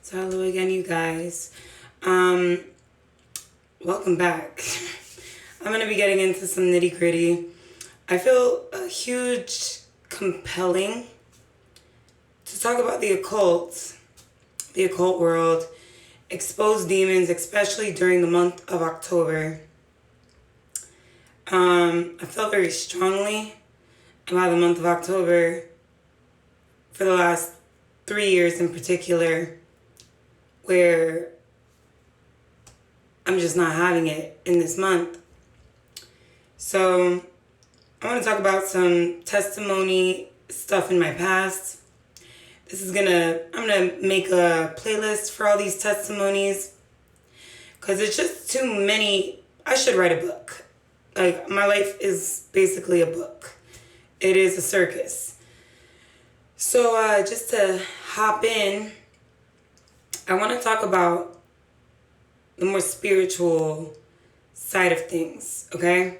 So hello again, you guys. Um, Welcome back. I'm going to be getting into some nitty gritty. I feel a huge compelling to talk about the occult world, expose demons, especially during the month of October. I felt very strongly about the month of October for the last 3 years in particular, where I'm just not having it in this month. So I want to talk about some testimony stuff in my past. I'm gonna make a playlist for all these testimonies because it's just too many. I should write a book. Like, my life is basically a book. It is a circus. So just to hop in, I want to talk about the more spiritual side of things, okay?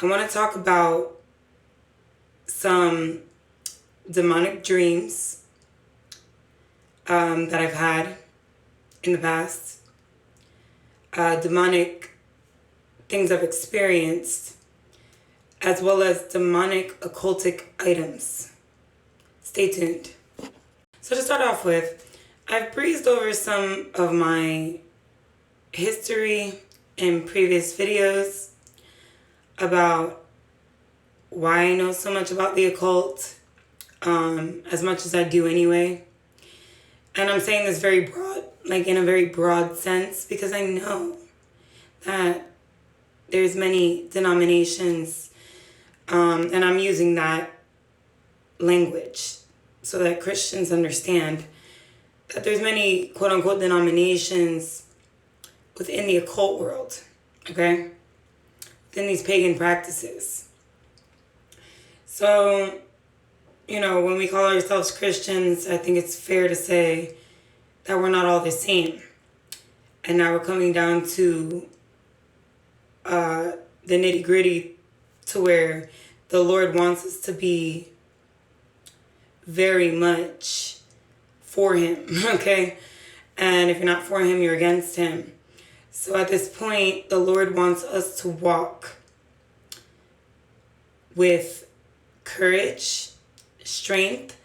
I want to talk about some demonic dreams that I've had in the past, demonic things I've experienced, as well as demonic occultic items. Stay tuned. So to start off with, I've breezed over some of my history in previous videos about why I know so much about the occult, as much as I do anyway. And I'm saying this very broad, like in a very broad sense, because I know that there's many denominations, and I'm using that language so that Christians understand that there's many quote-unquote denominations within the occult world, okay? Within these pagan practices. So, when we call ourselves Christians, I think it's fair to say that we're not all the same. And now we're coming down to the nitty-gritty, to where the Lord wants us to be very much for Him, okay? And if you're not for Him, you're against Him. So at this point, the Lord wants us to walk with courage, strength,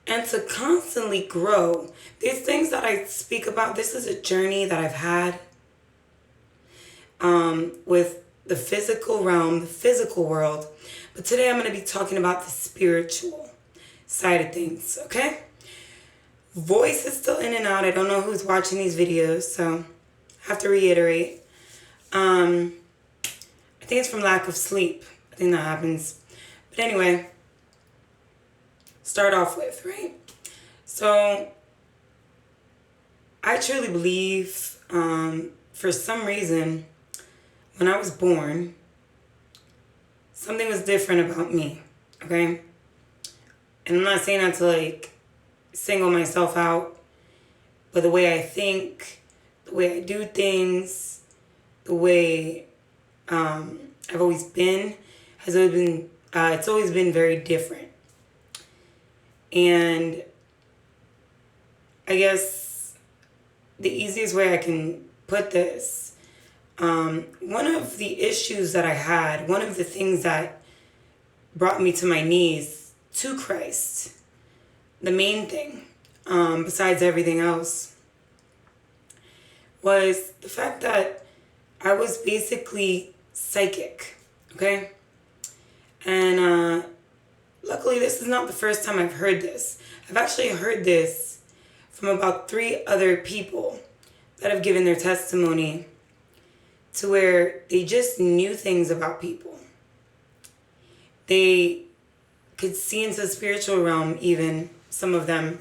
and to constantly grow. These things that I speak about, this is a journey that I've had with the physical realm, the physical world. But today I'm going to be talking about the spiritual side of things, okay? Voice is still in and out. I don't know who's watching these videos, so I have to reiterate. I think it's from lack of sleep. I think that happens. But anyway, start off with, right? So I truly believe, for some reason, when I was born, something was different about me, okay? And I'm not saying that to single myself out, but the way I think, the way I do things, the way I've always been, it's always been very different. And I guess the easiest way I can put this, one of the issues that I had, one of the things that brought me to my knees to Christ, the main thing, besides everything else, was the fact that I was basically psychic, okay? And luckily, this is not the first time I've heard this. I've actually heard this from about 3 other people that have given their testimony, to where they just knew things about people. They could see into the spiritual realm, even some of them.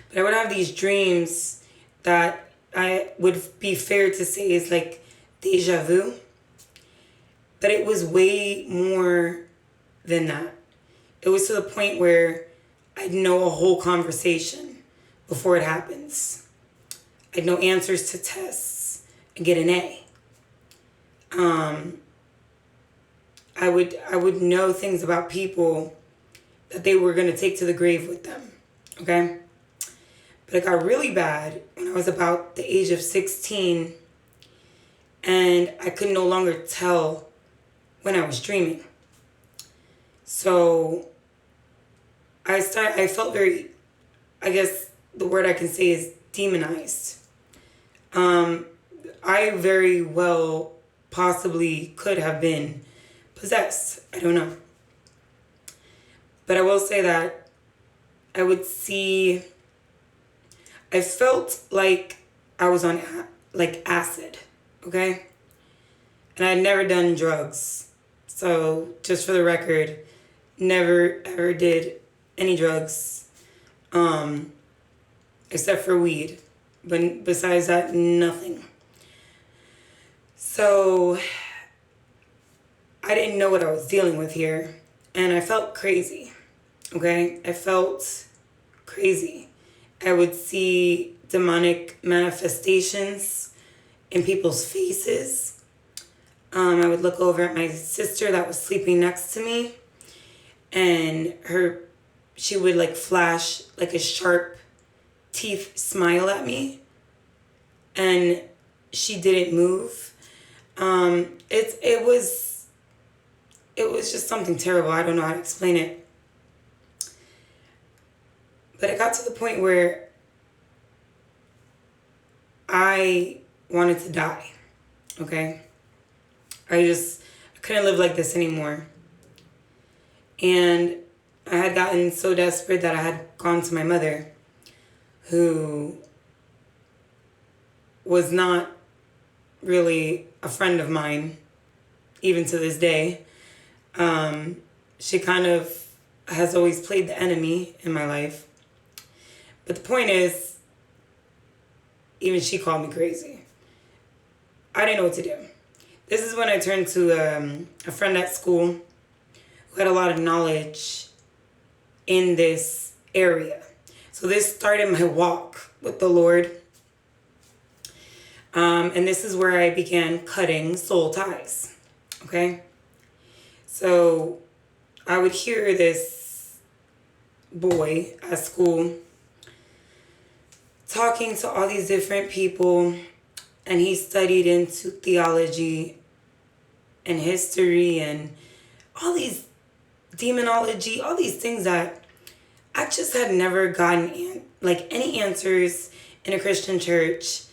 But I would have these dreams that I would be fair to say is like deja vu. But it was way more than that. It was to the point where I'd know a whole conversation before it happens. I'd know answers to tests and get an A. I would know things about people that they were going to take to the grave with them, okay? But it got really bad when I was about the age of 16, and I could no longer tell when I was dreaming. So I felt very, I guess the word I can say is demonized. I very well possibly could have been possessed. I don't know. But I will say that I would see, I felt like I was on like acid, okay? And I had never done drugs. So just for the record, never ever did any drugs, except for weed. But besides that, nothing. So I didn't know what I was dealing with here. And I felt crazy, okay? I felt crazy. I would see demonic manifestations in people's faces. I would look over at my sister that was sleeping next to me, and she would like flash like a sharp teeth smile at me, and she didn't move. It was just something terrible. I don't know how to explain it. But it got to the point where I wanted to die, okay? I couldn't live like this anymore. And I had gotten so desperate that I had gone to my mother, who was not really a friend of mine, even to this day. She kind of has always played the enemy in my life. But the point is, even she called me crazy. I didn't know what to do. This is when I turned to a friend at school who had a lot of knowledge in this area. So this started my walk with the Lord. And this is where I began cutting soul ties. Okay? So I would hear this boy at school talking to all these different people, and he studied into theology and history and all these demonology, all these things that I just had never gotten any answers in a Christian church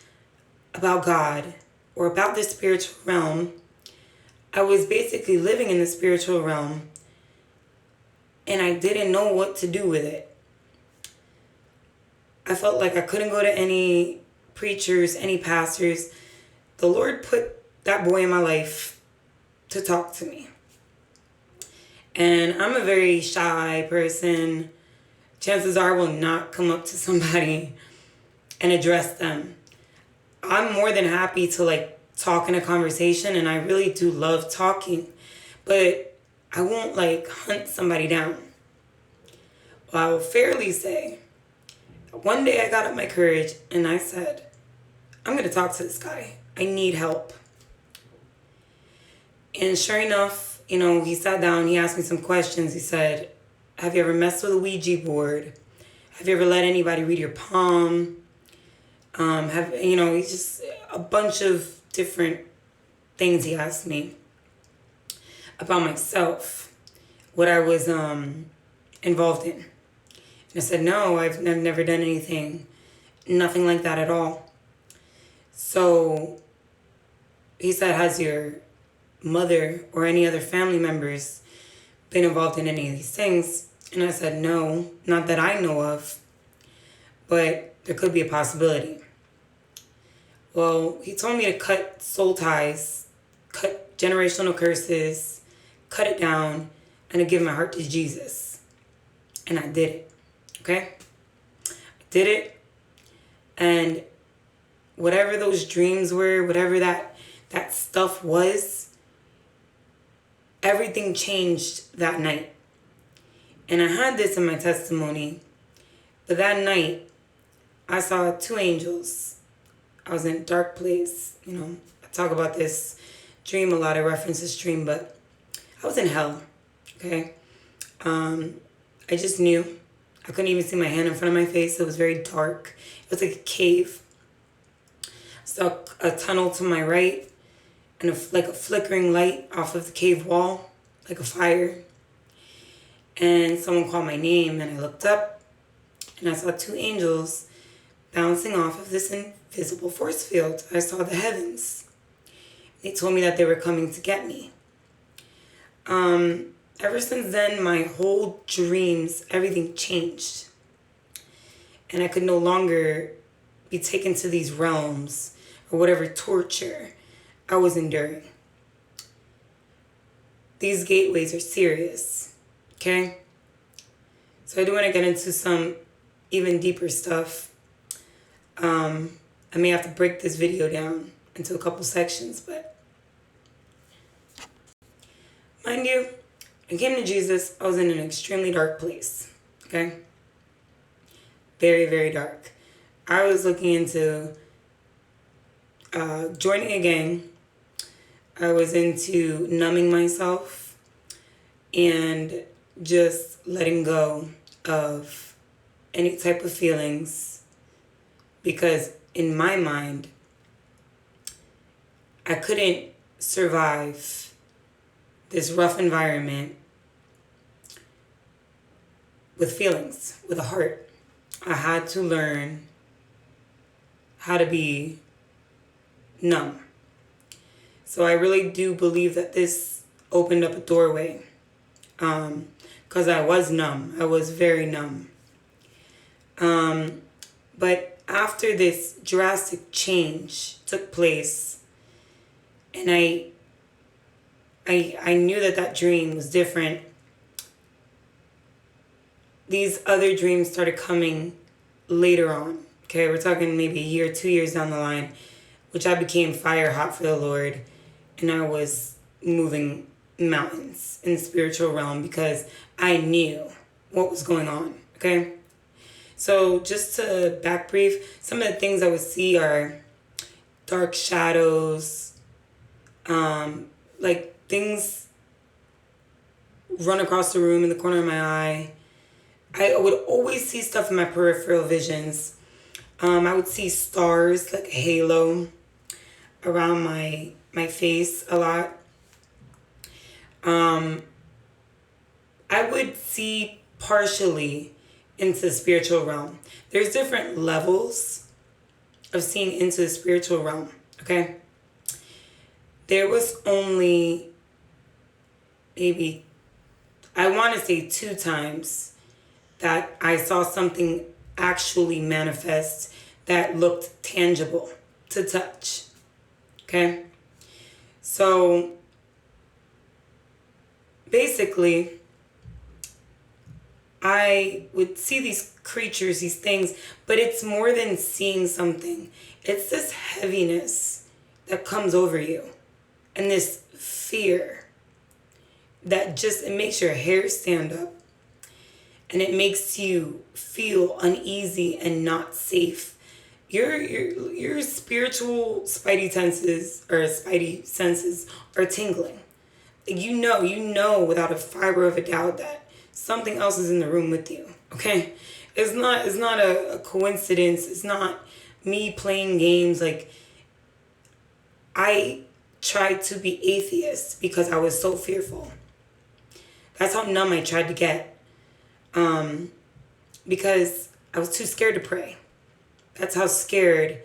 about God or about the spiritual realm. I was basically living in the spiritual realm, and I didn't know what to do with it. I felt like I couldn't go to any preachers, any pastors. The Lord put that boy in my life to talk to me. And I'm a very shy person. Chances are I will not come up to somebody and address them. I'm more than happy to talk in a conversation, and I really do love talking, but I won't hunt somebody down. Well, I will fairly say, one day I got up my courage and I said, I'm going to talk to this guy. I need help. And sure enough, he sat down, he asked me some questions. He said, have you ever messed with a Ouija board? Have you ever let anybody read your palm? He's just a bunch of different things he asked me about myself, what I was involved in. And I said, no, I've never done anything, nothing like that at all. So he said, has your mother or any other family members been involved in any of these things? And I said, no, not that I know of, but there could be a possibility. Well, he told me to cut soul ties, cut generational curses, cut it down, and to give my heart to Jesus. And I did it, okay? I did it, and whatever those dreams were, whatever that stuff was, everything changed that night. And I had this in my testimony, but that night, I saw 2 angels. I was in a dark place. I talk about this dream a lot. I reference this dream, but I was in hell, okay? I just knew. I couldn't even see my hand in front of my face. It was very dark. It was like a cave. So a tunnel to my right and like a flickering light off of the cave wall, like a fire. And someone called my name and I looked up and I saw two angels bouncing off of this invisible force field. I saw the heavens. They told me that they were coming to get me. Ever since then, my whole dreams, everything changed. And I could no longer be taken to these realms or whatever torture I was enduring. These gateways are serious, okay? So I do want to get into some even deeper stuff. I may have to break this video down into a couple sections, but mind you, I came to Jesus, I was in an extremely dark place, okay? Very, very dark. I was looking into joining a gang. I was into numbing myself and just letting go of any type of feelings, because in my mind, I couldn't survive this rough environment with feelings, with a heart. I had to learn how to be numb. So I really do believe that this opened up a doorway, because I was numb. I was very numb. But after this drastic change took place, and I knew that dream was different, these other dreams started coming later on. Okay, we're talking maybe a year, 2 years down the line, which I became fire hot for the Lord, and I was moving mountains in the spiritual realm because I knew what was going on. Okay, so just to back brief, some of the things I would see are dark shadows, like things run across the room in the corner of my eye. I would always see stuff in my peripheral visions. I would see stars, like a halo, around my face a lot. I would see partially into the spiritual realm. There's different levels of seeing into the spiritual realm, okay? There was only maybe, I want to say 2 times that I saw something actually manifest that looked tangible to touch. Okay? So basically, I would see these creatures, these things, but it's more than seeing something. It's this heaviness that comes over you and this fear that just, it makes your hair stand up. And it makes you feel uneasy and not safe. Your spiritual spidey senses are tingling. You know without a fiber of a doubt that something else is in the room with you. Okay? It's not a coincidence. It's not me playing games. Like, I tried to be atheist because I was so fearful. That's how numb I tried to get. Because I was too scared to pray. That's how scared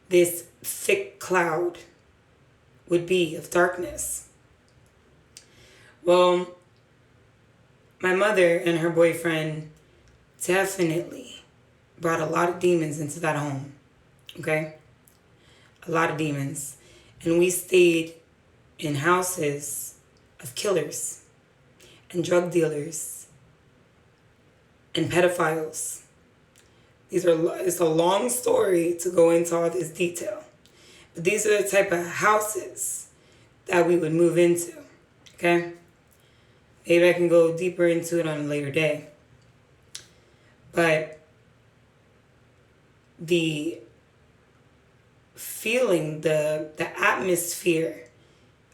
this thick cloud would be of darkness. Well, my mother and her boyfriend definitely brought a lot of demons into that home. Okay? A lot of demons. And we stayed in houses of killers and drug dealers and pedophiles. It's a long story to go into all this detail. But these are the type of houses that we would move into. Okay? Maybe I can go deeper into it on a later day. But the feeling, the atmosphere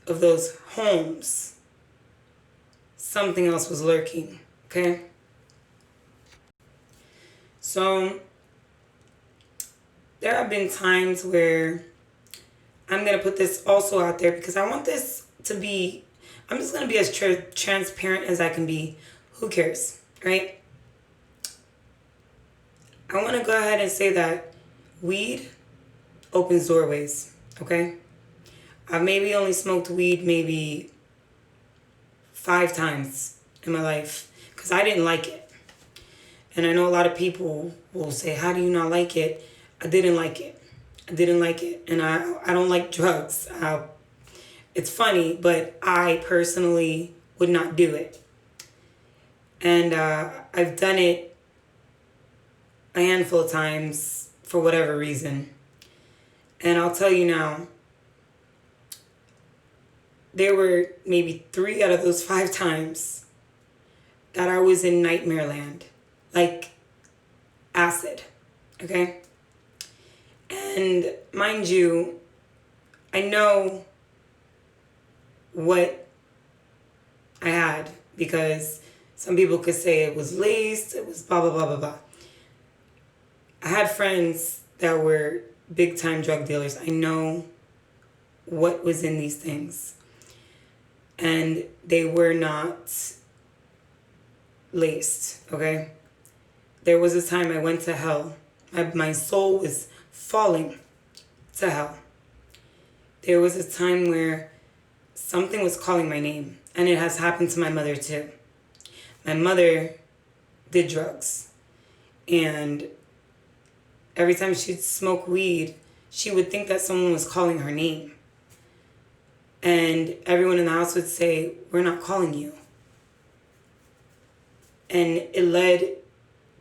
of those homes, something else was lurking. Okay? So there have been times where I'm going to put this also out there because I want this to be, I'm just going to be as transparent as I can be. Who cares, right? I want to go ahead and say that weed opens doorways, okay? I've maybe only smoked weed maybe 5 times in my life because I didn't like it. And I know a lot of people will say, how do you not like it? I didn't like it. I didn't like it. And I don't like drugs. It's funny, but I personally would not do it. And I've done it a handful of times for whatever reason. And I'll tell you now, there were maybe 3 out of those 5 times that I was in nightmare land. Like acid, okay? And mind you, I know what I had because some people could say it was laced, it was blah, blah, blah, blah, blah. I had friends that were big time drug dealers. I know what was in these things. And they were not laced, okay? There was a time I went to hell. My soul was falling to hell. There was a time where something was calling my name. And it has happened to my mother too. My mother did drugs. And every time she'd smoke weed, she would think that someone was calling her name. And everyone in the house would say, we're not calling you. And it led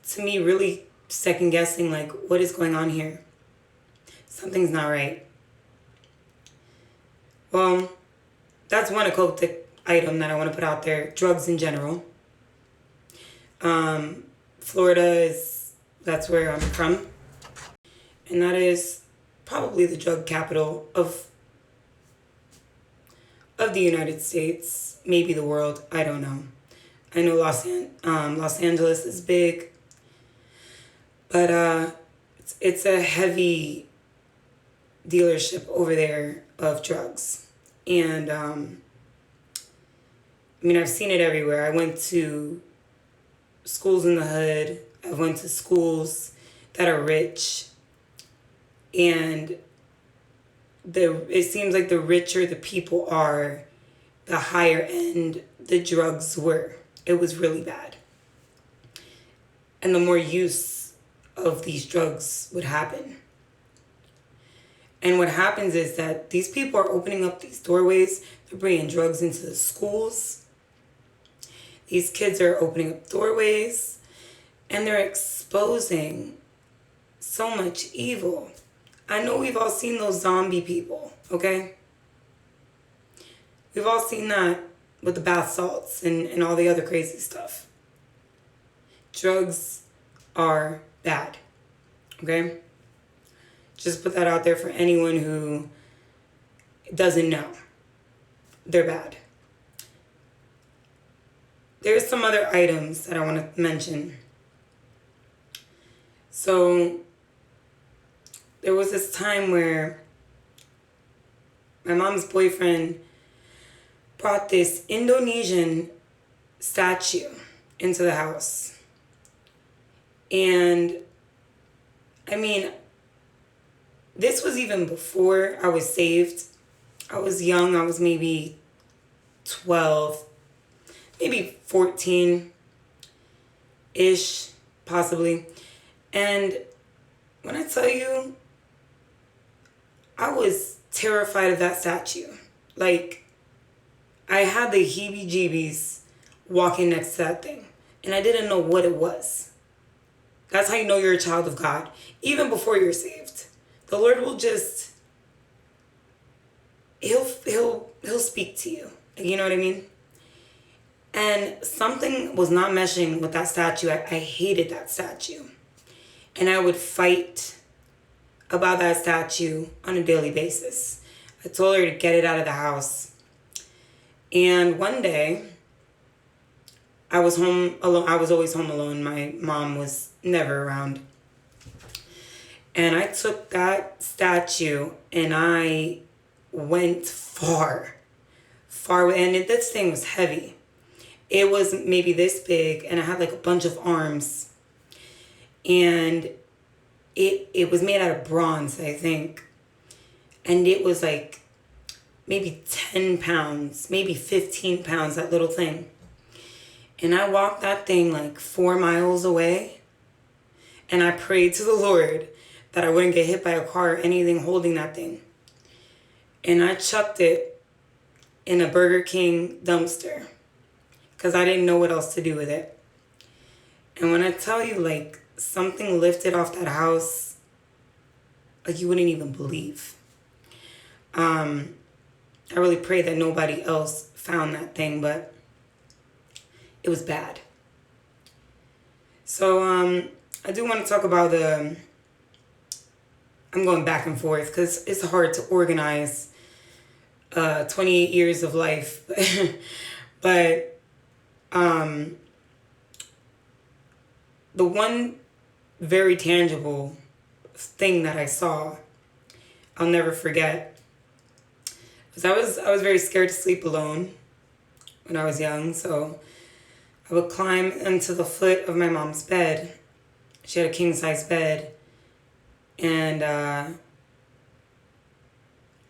to me really second guessing, like, what is going on here? Something's not right. Well, that's one occultic item that I want to put out there. Drugs in general. Florida that's where I'm from. And that is probably the drug capital of the United States, maybe the world, I don't know. I know Los Angeles is big, but it's a heavy dealership over there of drugs. And I've seen it everywhere. I went to schools in the hood. I went to schools that are rich. And it seems like the richer the people are, the higher end the drugs were. It was really bad. And the more use of these drugs would happen. And what happens is that these people are opening up these doorways. They're bringing drugs into the schools. These kids are opening up doorways. And they're exposing so much evil. I know we've all seen those zombie people, okay? We've all seen that with the bath salts and all the other crazy stuff. Drugs are bad, okay? Just put that out there for anyone who doesn't know. They're bad. There's some other items that I want to mention. So there was this time where my mom's boyfriend brought this Indonesian statue into the house. And this was even before I was saved. I was young. I was maybe 12, maybe 14-ish, possibly. And when I tell you, I was terrified of that statue. Like, I had the heebie-jeebies walking next to that thing. And I didn't know what it was. That's how you know you're a child of God. Even before you're saved. The Lord will just, He'll speak to you. You know what I mean? And something was not meshing with that statue. I hated that statue. And I would fight about that statue on a daily basis. I told her to get it out of the house. And one day, I was home alone. I was always home alone. My mom was never around. And I took that statue and I went far, far. And this thing was heavy. It was maybe this big and it had like a bunch of arms. And it was made out of bronze, I think. And it was like maybe 10 pounds, maybe 15 pounds, that little thing. And I walked that thing like 4 miles away. And I prayed to the Lord that I wouldn't get hit by a car or anything holding that thing. And I chucked it in a Burger King dumpster because I didn't know what else to do with it. And when I tell you, like, something lifted off that house, like, you wouldn't even believe. I really pray that nobody else found that thing, but it was bad. So I do want to talk about I'm going back and forth because it's hard to organize 28 years of life. But the one very tangible thing that I saw, I'll never forget, was I was very scared to sleep alone when I was young. So I would climb into the foot of my mom's bed. She had a king-size bed. And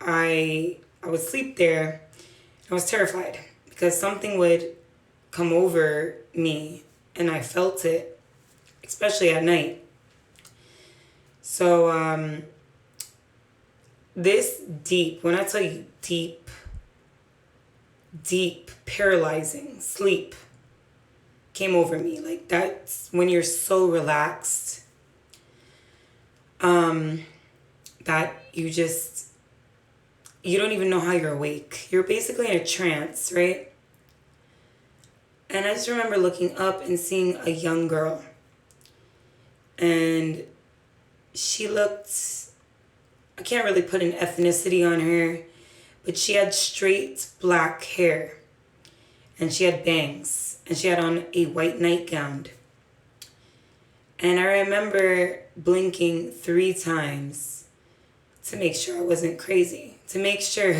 I would sleep there. I was terrified because something would come over me and I felt it, especially at night. So this deep, when I tell you deep, paralyzing sleep came over me. Like, that's when you're so relaxed that you don't even know how you're awake. You're basically in a trance, right? And I just remember looking up and seeing a young girl. And she looked, I can't really put an ethnicity on her, but she had straight black hair. And she had bangs. And she had on a white nightgown. And I remember blinking 3 times to make sure I wasn't crazy, to make sure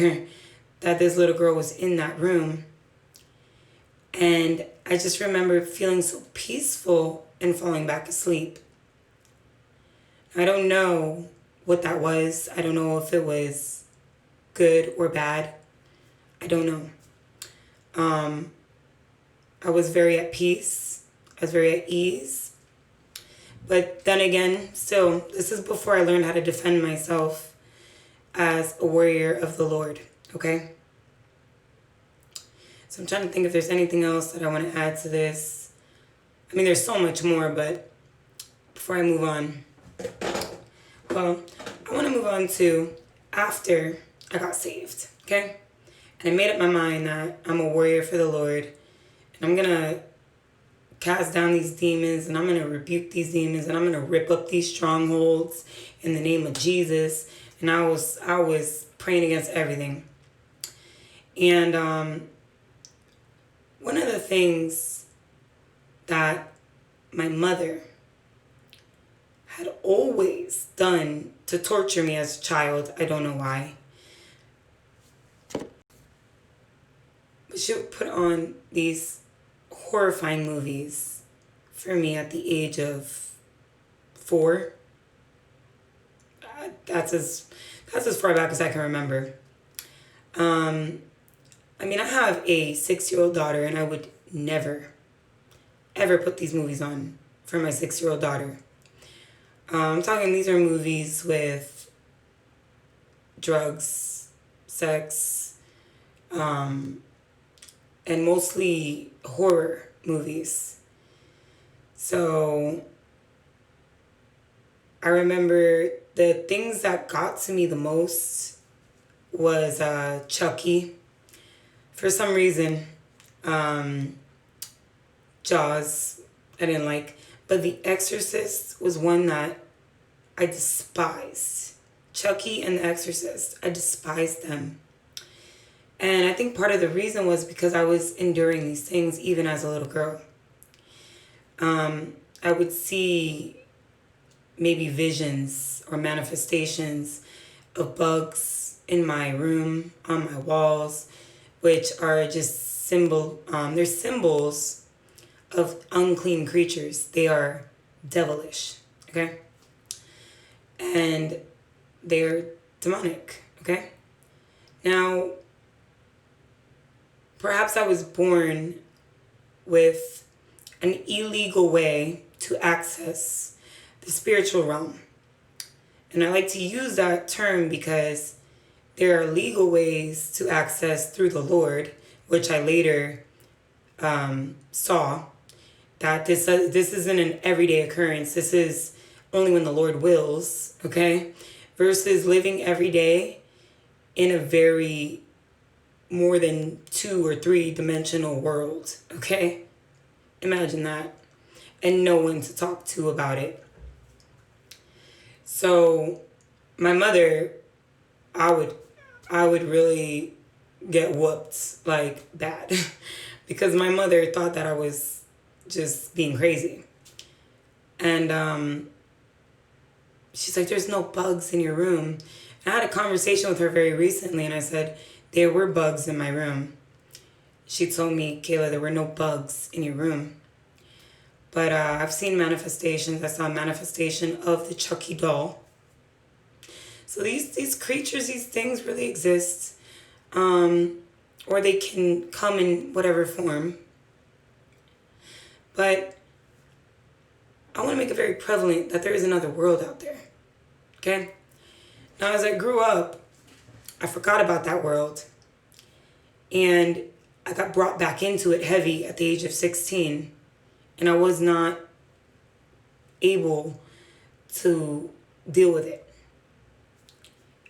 that this little girl was in that room. And I just remember feeling so peaceful and falling back asleep. I don't know what that was. I don't know if it was good or bad. I don't know. I was very at peace. I was very at ease. But then again, still, this is before I learned how to defend myself as a warrior of the Lord, okay? So I'm trying to think if there's anything else that I want to add to this. I mean, there's so much more, but before I move on, well, I want to move on to after I got saved, okay? And I made up my mind that I'm a warrior for the Lord, and I'm going to cast down these demons, and I'm going to rebuke these demons, and I'm going to rip up these strongholds in the name of Jesus. And I was praying against everything. And one of the things that my mother had always done to torture me as a child, I don't know why, but she would put on these horrifying movies for me at the age of 4. That's as far back as I can remember. I mean, I have a 6-year-old daughter, and I would never, ever put these movies on for my 6-year-old daughter. I'm talking, these are movies with drugs, sex, and mostly horror movies. So I remember the things that got to me the most was Chucky. For some reason, Jaws I didn't like. But The Exorcist was one that I despised. Chucky and The Exorcist, I despised them. And I think part of the reason was because I was enduring these things even as a little girl. I would see maybe visions or manifestations of bugs in my room, on my walls, which are just they're symbols of unclean creatures. They are devilish, okay? And they're demonic, okay? Now, perhaps I was born with an illegal way to access the spiritual realm. And I like to use that term because there are legal ways to access through the Lord, which I later saw that this isn't an everyday occurrence. This is only when the Lord wills, okay? Versus living every day in a very more than 2 or 3 dimensional world, okay? Imagine that. And no one to talk to about it. So my mother, I would really get whooped like bad because my mother thought that I was just being crazy. And she's like, there's no bugs in your room. And I had a conversation with her very recently and I said, there were bugs in my room. She told me, Kayla, there were no bugs in your room. But I've seen manifestations. I saw a manifestation of the Chucky doll. So these creatures, these things really exist. Or they can come in whatever form. But I want to make it very prevalent that there is another world out there. Okay? Now, as I grew up, I forgot about that world. And I got brought back into it heavy at the age of 16. And I was not able to deal with it.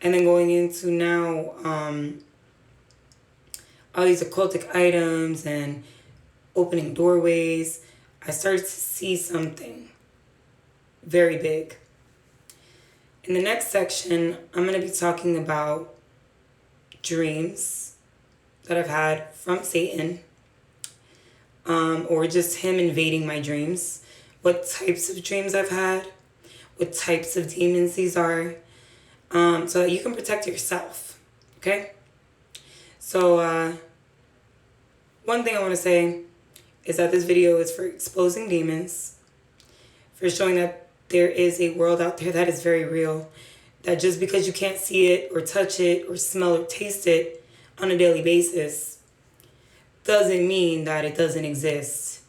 And then going into now all these occultic items and opening doorways, I started to see something very big. In the next section, I'm going to be talking about dreams that I've had from Satan, or just him invading my dreams, what types of dreams I've had, what types of demons these are, so that you can protect yourself, okay? So, one thing I want to say is that this video is for exposing demons, for showing that there is a world out there that is very real, that just because you can't see it or touch it or smell or taste it on a daily basis doesn't mean that it doesn't exist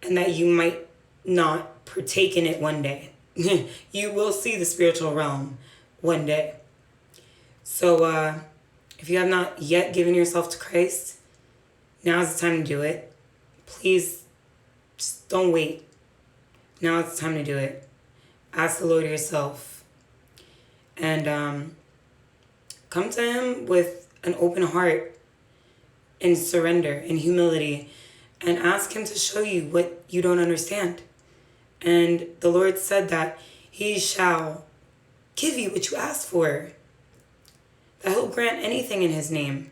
and that you might not partake in it one day. You will see the spiritual realm one day. So if you have not yet given yourself to Christ, now's the time to do it. Please, just don't wait. Now it's the time to do it. Ask the Lord yourself. And come to him with an open heart and surrender and humility. And ask him to show you what you don't understand. And the Lord said that he shall give you what you ask for. That he'll grant anything in his name,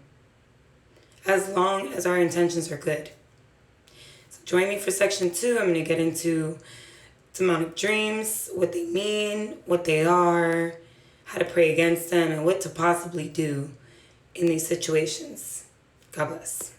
as long as our intentions are good. So join me for section 2. I'm going to get into demonic dreams, what they mean, what they are, how to pray against them, and what to possibly do in these situations. God bless.